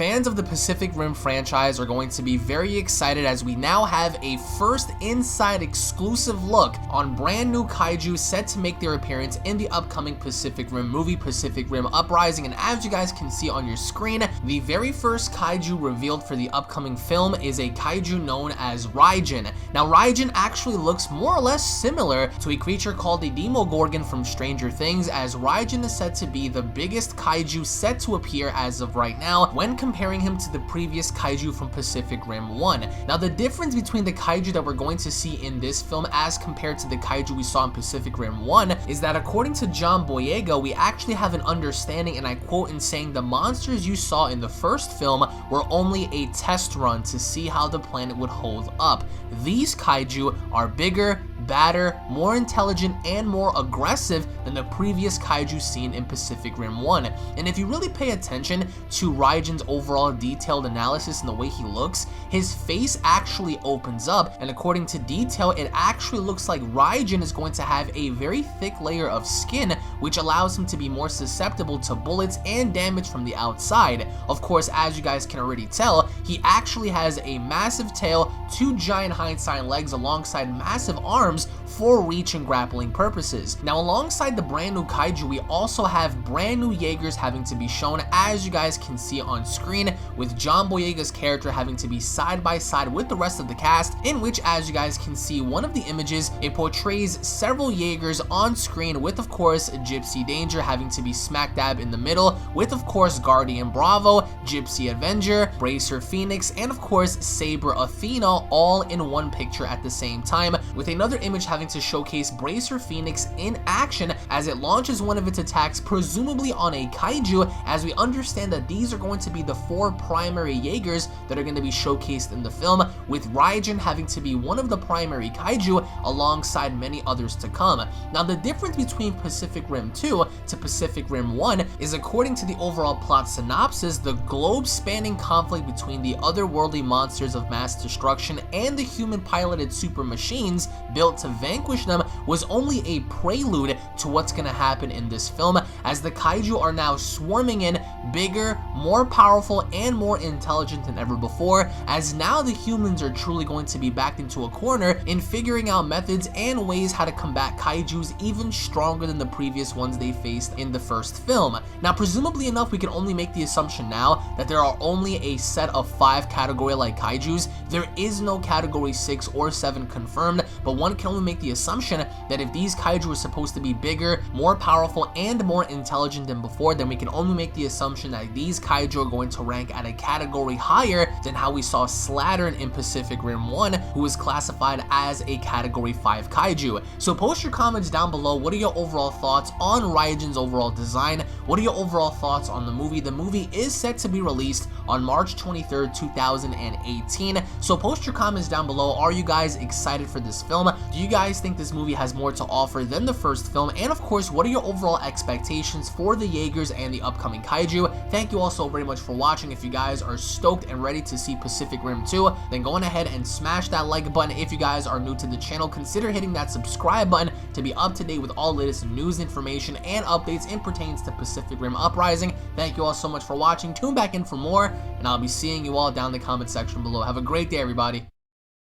Fans of the Pacific Rim franchise are going to be very excited as we now have a first inside exclusive look on brand new kaiju set to make their appearance in the upcoming Pacific Rim movie, Pacific Rim Uprising. And as you guys can see on your screen, the very first kaiju revealed for the upcoming film is a kaiju known as Raijin. Now Raijin actually looks more or less similar to a creature called the Demogorgon from Stranger Things, as Raijin is said to be the biggest kaiju set to appear as of right now when comparing him to the previous kaiju from Pacific Rim 1. Now the difference between the kaiju that we're going to see in this film as compared to the kaiju we saw in Pacific Rim 1 is that according to John Boyega, we actually have an understanding, and I quote, in saying the monsters you saw in the first film were only a test run to see how the planet would hold up. These kaiju are bigger, badder, more intelligent, and more aggressive than the previous kaiju seen in Pacific Rim 1. And if you really pay attention to Raijin's overall detailed analysis and the way he looks, his face actually opens up, and according to detail, it actually looks like Raijin is going to have a very thick layer of skin, which allows him to be more susceptible to bullets and damage from the outside. Of course, as you guys can already tell, he actually has a massive tail, 2 giant hind legs alongside massive arms for reach and grappling purposes. Now alongside the brand new kaiju, we also have brand new Jaegers having to be shown, as you guys can see on screen, with John Boyega's character having to be side by side with the rest of the cast, in which, as you guys can see, one of the images, it portrays several Jaegers on screen, with of course Gypsy Danger having to be smack dab in the middle, with of course Guardian Bravo, Gypsy Avenger, Bracer Phoenix, and of course Saber Athena, all in one picture at the same time, with another image having to showcase Bracer Phoenix in action as it launches one of its attacks, presumably on a kaiju, as we understand that these are going to be the 4 primary Jaegers that are going to be showcased in the film, with Raijin having to be one of the primary kaiju alongside many others to come. Now the difference between Pacific Rim 2 to Pacific Rim 1 is, according to the overall plot synopsis, the globe-spanning conflict between the otherworldly monsters of mass destruction and the human-piloted super machines built to vanquish them was only a prelude to what's going to happen in this film, as the kaiju are now swarming in, bigger, more powerful, and more intelligent than ever before, as now the humans are truly going to be backed into a corner in figuring out methods and ways how to combat kaijus even stronger than the previous ones they faced in the first film. Now presumably enough, we can only make the assumption now that there are only a set of 5 category-like kaijus. There is no category 6 or 7 confirmed, but one can only make the assumption that if these kaiju are supposed to be bigger, more powerful, and more intelligent than before, then we can only make the assumption that these kaiju are going to rank at a category higher than how we saw Slattern in Pacific Rim 1, who was classified as a category 5 kaiju. So post your comments down below. What are your overall thoughts on Raijin's overall design? What are your overall thoughts on the movie? The movie is set to be released on March 23rd, 2018. So post your comments down below. Are you guys excited for this film? Do you guys think this movie has more to offer than the first film? And of course, what are your overall expectations for the Jaegers and the upcoming kaiju? Thank you all so very much for watching. If you guys are stoked and ready to see Pacific Rim 2, then go on ahead and smash that like button. If you guys are new to the channel, consider hitting that subscribe button to be up to date with all latest news, information, and updates in pertains to Pacific Rim Uprising. Thank you all so much for watching. Tune back in for more, and I'll be seeing you all down in the comment section below. Have a great day, everybody.